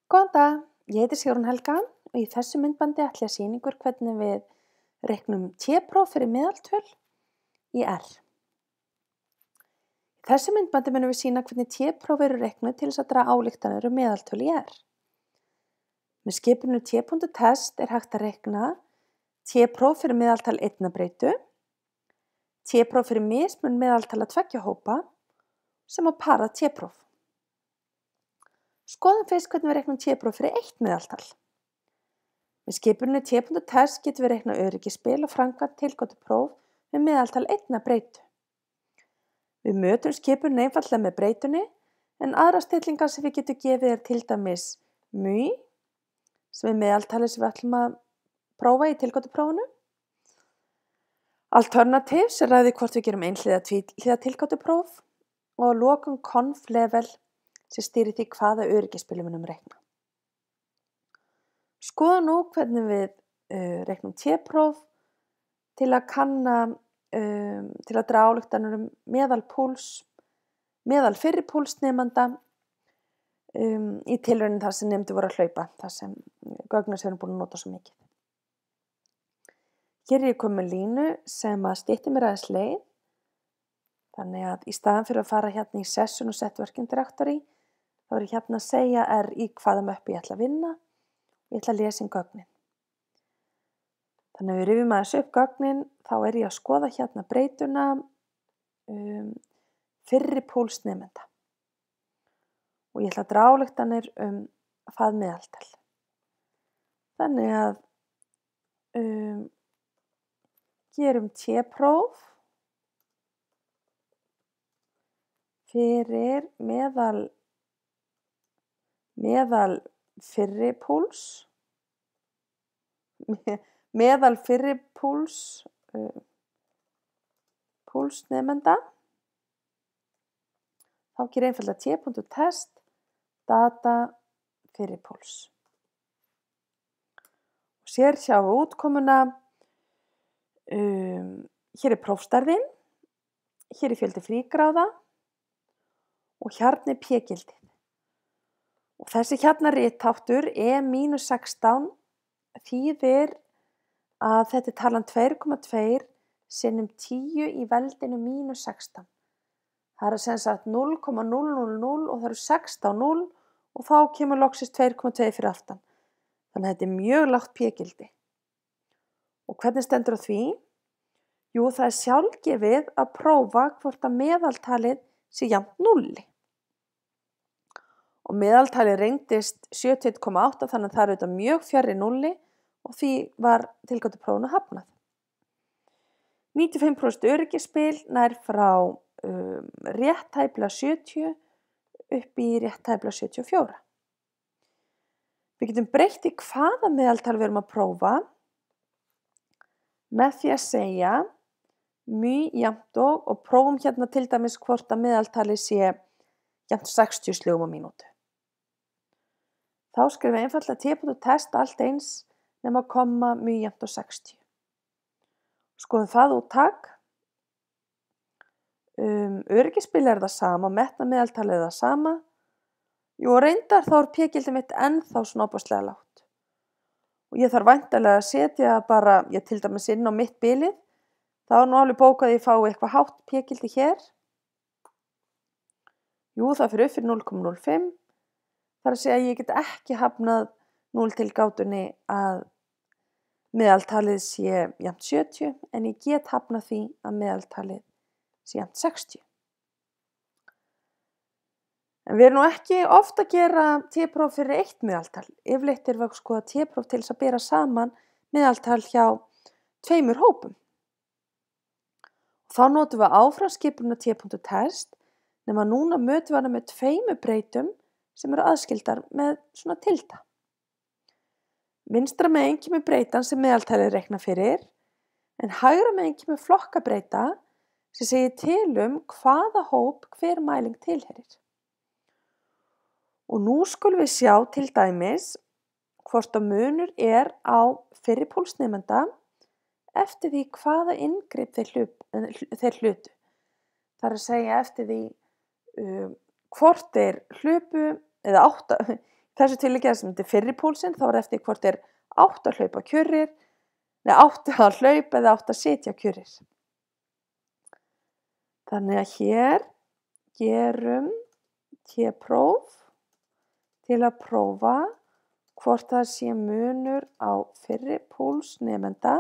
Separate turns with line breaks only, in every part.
Góðan dag, ég heiti Sigrún Helga og í þessu myndbandi ætla ég að sýna ykkur hvernig við reiknum t-próf fyrir meðaltöl í R. Í þessu myndbandi munum við sýna hvernig t-próf eru reiknuð til þess að draga ályktanir meðaltöl í R. Með skipinu t.test er hægt að reikna t-próf fyrir meðaltal einnar breytu, t-próf fyrir mismun meðaltala tveggja hópa sem að para t-próf. Skoðum fyrst hvernig við reiknum t-próf fyrir eitt meðaltal. Með skipinu t.test getum við reiknað öryggisspil og framkvæmt tilgátupróf með meðaltal einnar breytu. Við mötum skipinu einfaldlega með breytunni en aðrar stillingar sem við getum gefið til dæmis mý, sem er meðaltalið sem við ætlum að prófa í tilgátuprófinu. Alternativ sem ræður hvort við gerum einhliða tvíhliða tilgátupróf og að lokum conf level sem stýrir því hvaða öryggisspil við munum reikna. Skoðum nú hvernig við reiknum t-próf til að draga ályktanir meðal fyrri púls nemanda í tilraunin þar sem nemendur voru að hlaupa, þar sem gögnin sem við erum búin að nota svo mikið. Hér er ég komin með línu sem að stytti mér aðeins leið, þannig að í staðan fyrir að fara hérna í session og set working directory, þá er ég hérna að segja í hvaða möppu ég ætla að vinna og ég ætla að lesa inn gögnin. Þannig að við rifjum aðeins upp gögnin, þá er ég að skoða hérna breytuna fyrri púls nemenda. Og ég ætla að draga ályktanir það meðaltal. Þannig að gerum t-próf fyrir meðal fyrri púls nemenda. Þá gerir einfaldlega t.test data fyrri púls. Og sér sjáum við útkomuna. Hér er prófstærðin, hér er fjöldi frígráða og hérna er p-gildið. Og þessi hérna ritháttur E-16 þýðir að þetta er talan 2,2 sinnum 10 í veldinu -16. Það er sem sagt 0,000 og það eru 16 0 og þá kemur loksins 2,2 fyrir aftan. Þannig að þetta er mjög lágt p-gildi. Og hvernig stendur á því? Jú, það er sjálfgefið að prófa hvort að meðaltalið sé jafnt 0. Og meðaltalið reyndist 71,8 þannig að það er auðvitað mjög fjarri 0 og því var tilgátuprófinu hafnað. 95% öryggisspil nær frá rétt tæplega 70 upp í rétt tæplega 74. Við getum breytt í hvaða meðaltal við erum að prófa með því að segja mý jafnt og prófum hérna til dæmis hvort að meðaltalið sé jafnt 60 slögum á mínútu. Þá skrifum við einfaldlega t.test allt eins nema að komma mý jafnt og 60. Skoðum það úttak. Öryggisspil er það sama, metna meðaltalið er það sama. Jú, og reyndar þá er p-gildið mitt ennþá svona opaslega lágt. Og ég þarf væntanlega að setja bara, ég til dæmis inn á mitt bilið. Þá er nú alveg bókað að ég fái eitthvað hátt p-gildi hér. Jú, það fyrir upp fyrir 0,05. Það er að segja að ég get ekki hafnað 0 til gátunni að meðaltalið sé jafnt 70, en ég get hafnað því að meðaltalið sé jafnt 60. En við erum nú ekki ofta að gera t-próf fyrir eitt meðaltal. Yfirleitt erum við að skoða t-próf til þess að bera saman meðaltal hjá 2 hópum. Þá notum við áfram skipuna t.test, nema núna mötum við hana með 2 breytum sem eru aðskildar með svona tilda. Vinstra megin kemur breytan sem meðaltalið er reiknað fyrir, en hægra megin kemur flokkabreyta sem segir til hvaða hóp hver mæling tilheyrir. Og nú skulum við sjá til dæmis hvort að munur er á fyrri púlsnemenda eftir því hvaða inngrip þeir hlutu. Það er að segja eftir því hvort þeir hlupu, eða þessu tilviki sem þetta fyrri púlsinn, þá er eftir hvort átt að hlaupa kjurir, átt að hlaupa eða átt að sitja kjurir. Þannig að hér gerum T-próf til að prófa hvort það sé munur á fyrri púls nemenda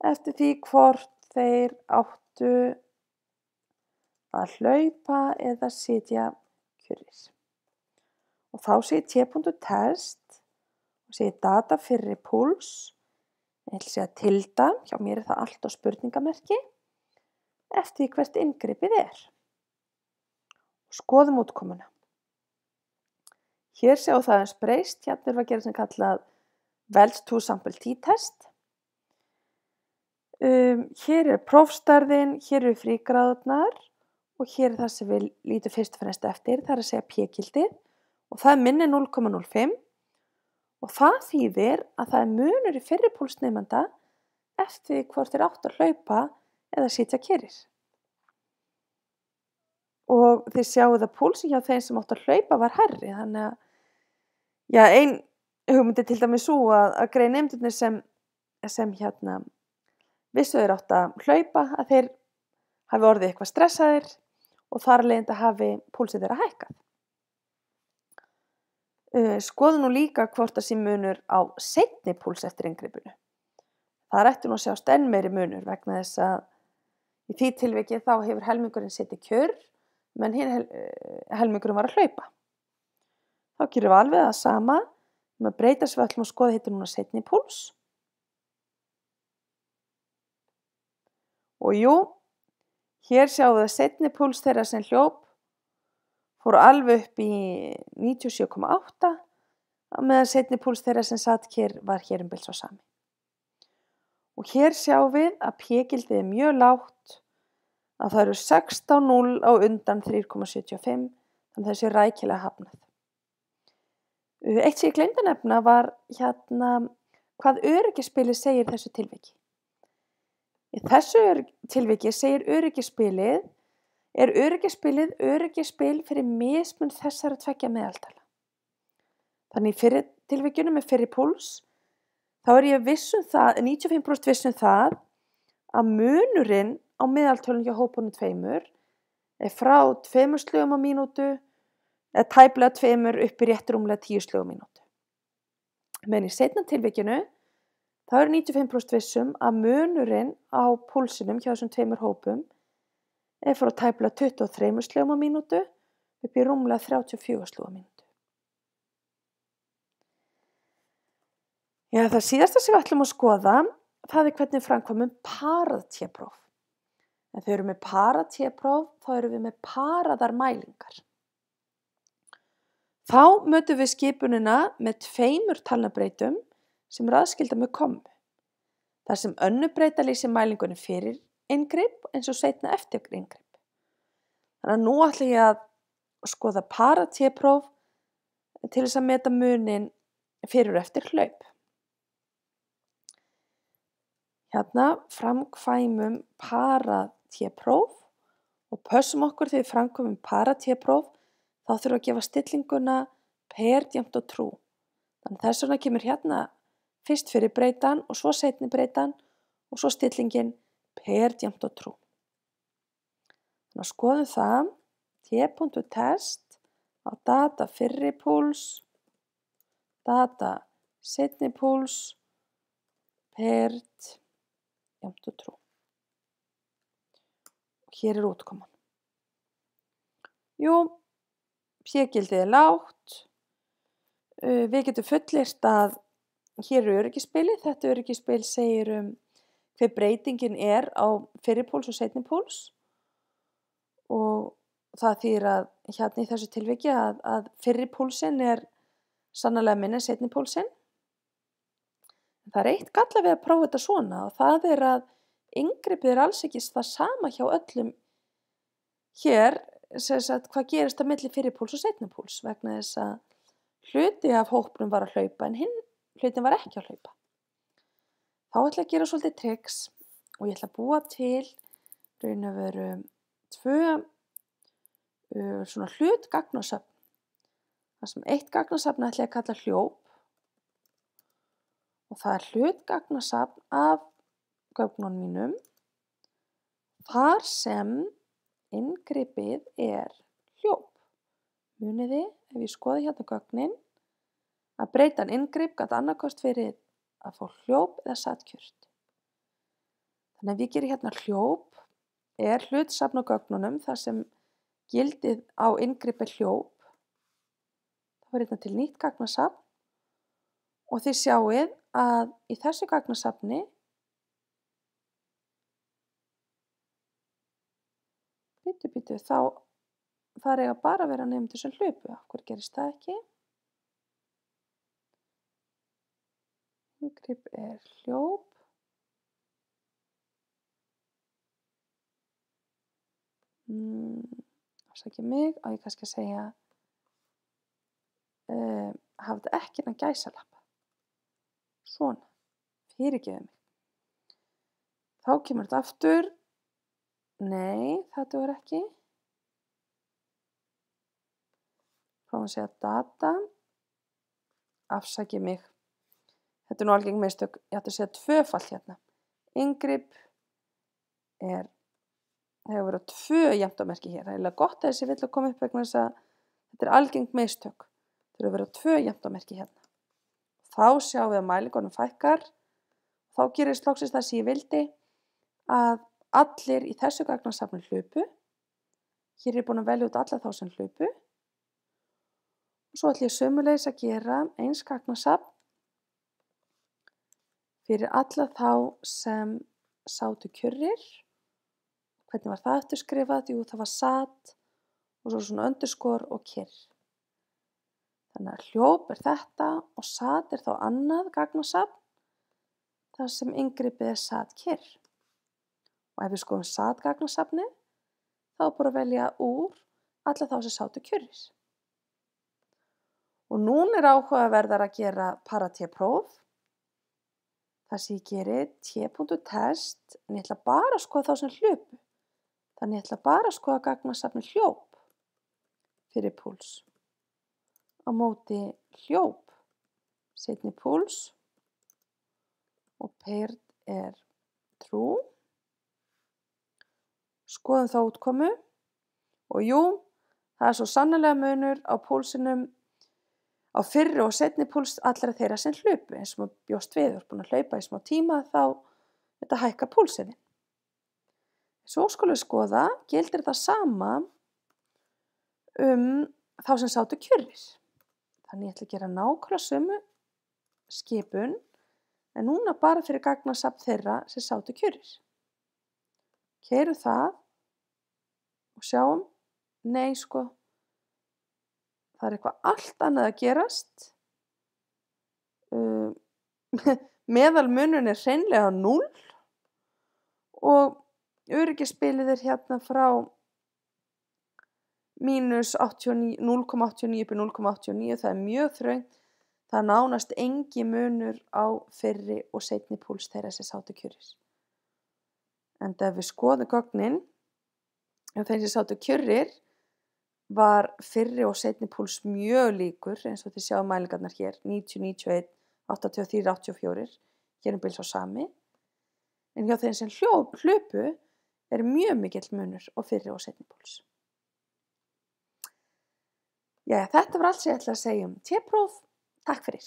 eftir því hvort þeir áttu að hlaupa eða sitja kjurir. Og þá segir T.test og segir data fyrri púls, ég ætla að segja tilda, hjá mér það allt á spurningamerki, eftir því hvert inngripið Skoðum útkomuna. Hér sjáum það aðeins breyst, hérna erum við að gera sem kallað Welch 2 sample t-test. Hér prófstærðin, hér eru frígráðurnar og hér það sem við lítum fyrst og fremst eftir, það að segja p-gildið og það minni 0,05 og það þýðir að það munur í fyrri púlsnemenda eftir því hvort átt að hlaupa eða sitja kyrrir. Og þið sjáuð að púlsin hjá þeim sem átt að hlaupa var hærri, þannig að ein hugmyndi til dæmis sú að greina nemendurnir sem vissu þeir átt að hlaupa, að þeir hafi orðið eitthvað stressaðir og þar af leiðandi hafi púlsið þeirra hækkað. Skoðum nú líka hvort það sé munur á seinni púls eftir inngripinu. Það ætti nú að sjást enn meiri munur vegna þess að í því tilviki þá hefur helmingurinn setið kjur, menn hinn helmingurinn var að hlaupa. Þá gerum við alveg það sama, að breyta sem við ætlum að skoða heitir núna seinni púls. Og jú, hér sjáum við að seinni púls þeirra sem hljóp fór alveg upp í 97,8 meðan seinni púls þeirra sem satt hér var hér bil svo sami. Og hér sjáum við að p-gildið mjög lágt, að það eru 16,0 á undan 3,75, þannig þessi rækilega hafnað. Eitt sem ég gleymdi að nefna var hvað öryggisspilið segir þessu tilviki. Í þessu tilviki segir öryggisspilið öryggisspil fyrir mismun þessara tveggja meðaltala. Þannig í fyrri tilvikinu með fyrri púls, þá ég viss það, 95% viss það, að munurinn á meðaltölum hjá hópunum tveimur frá 2 slögum á mínútu, eða tæplega 2 upp í rétt rúmlega 10 slögum á mínútu. Men í seinna tilvikinu, þá 95% vissum að munurinn á púlsinum hjá þessum tveimur hópum frá tæplega 23 slögum á mínútu upp í rúmlega 34 slögum á mínútu. Það síðasta sem við ætlum að skoða, það hvernig framkvæmum parað T-próf. En þegar við erum með parað T-próf, þá erum við með paraðar mælingar. Þá mötum við skipunina með 2 talnabreytum sem aðskildar með kommu. Þar sem önnur breyta lýsir mælingunni fyrir inngrip eins og seinna eftir inngrip. Þannig að nú ætla ég að skoða parað T-próf til þess að meta munin fyrir og eftir hlaup. Hérna framkvæmum parað T-próf og pössum okkur þegar við framkvæmum parað T-próf þá þurfum við að gefa stillinguna paired jafnt og true. Þannig þess vegna kemur hérna fyrst fyrir breytan og svo seinni breytan og svo stillingin paired jafnt og true. Þannig að skoðum það, T.test á data fyrri púls, data seinni púls, paired jafnt og true. Og hér útkoman. Jú, p-gildið lágt. Við getum fullyrt að hér öryggisspilið. Þetta öryggisspil segir hver breytingin á fyrri púls og seinni púls. Og það þýðir að hérna í þessu tilviki að fyrri púlsinn sannarlega minni en seinni púlsinn. Það eitt galla við að prófa þetta svona og það að inngripið alls ekki það sama hjá öllum hér, hvað gerist á milli fyrri púls og seinni púls vegna þess að hluti af hópnum var að hlaupa en hinn hlutin var ekki að hlaupa. Þá ætla ég að gera svolítið triks og ég ætla að búa til raun og veru 2 svona hlutgagnasöfn. Það sem eitt gagnasafn ætla ég að kalla hljóp og það er hlutgagnasafn af gögnunum mínum þar sem inngripið er hljóp. Muniði, ef ég skoði hérna gögnin, að breyta inngrip gat annarkost verið að fá hljóp eða satkjört. Þannig ef ég geri hérna hljóp er hlutsafn á gögnunum þar sem gildið á inngrip er hljóp. Það var hérna til nýtt gagnasafn og þið sjáið að í þessu gagnasafni bíddu, þá þar eiga bara að vera nemendur sem hlupu. Af hverju gerist það ekki? Inngrip er hljóp. Afsakið mig, á ég kannski að segja hafði ekki innan gæsalappa. Svona, fyrirgefðu mig. Þá kemur þetta aftur. Nei, það dugar ekki. Prófum að segja data. Afsakið mig. Þetta er nú algeng mistök. Ég ætti að segja tvöfalt hérna. Inngrip hefur verið 2 jafndamerki hér. Það er eiginlega gott að þessi vill að koma upp vegna þess að þetta er algeng mistök. Það eru verið 2 jafndamerki hérna. Þá sjáum við að mælingunum fækkar. Þá gerist loksins það sem ég vildi að allir í þessu gagnasafni hlupu. Hér er ég búin að velja út alla þá sem hlupu. Og svo ætlum ég sömuleiðis að gera eins gagnasafn fyrir alla þá sem sátu kjurrir. Hvernig var það aftur skrifað? Jú, það var sat og svo svona underscore og kyrr. Þannig að hljóp er þetta og sat er þá annað gagnasafn þar sem inngripið er sat kyrr. Og ef við skoðum sat gagnasafnið þá er bara að velja úr alla þá sem sátu kjurrir. Og núna er áhugaverðar að gera para-T-próf. Það sem ég geri t.test en ég ætla bara að skoða þá sem hlupu. Þannig ég ætla bara að skoða gagnasafnið hljóp fyrir púls. Á móti hljóp, seinni púls og paired er true. Skoðum þá útkomu og jú, það er svo sannarlega munur á púlsinum á fyrri og seinni púls allra þeirra sem hlupu. Eins og maður bjóst við, þú ert búin að hlaupa í smá tíma þá þetta hækkar púlsinni. Svo skulum við skoða, gildir það sama þá sem sátu kjurrir. Þannig ég ætla að gera nákvæmlega sömu skipun en núna bara fyrir gagnasafn þeirra sem sátu kjurrir. Keyrum það og sjáum, nei sko, það er eitthvað allt annað að gerast. Meðalmunurinn er hreinlega 0 og öryggisbilið er hérna frá mínus 0,89 upp í 0,89. Það er mjög þröngt. Það er nánast engin munur á fyrri og seinni púls þeirra sem sátu kjurrir. En ef við skoðum gögnin, ef þeir sem sátu kjurrir var fyrri og seinni púls mjög líkur, eins og þið sjáum mælingarnar hér, 90, 91, 83, 84, hér bil svo sami. En hjá þeim sem hlupu er mjög mikill munur á fyrri og seinni púls. Jæja, þetta var allt sem ég ætla að segja T-próf. Takk fyrir.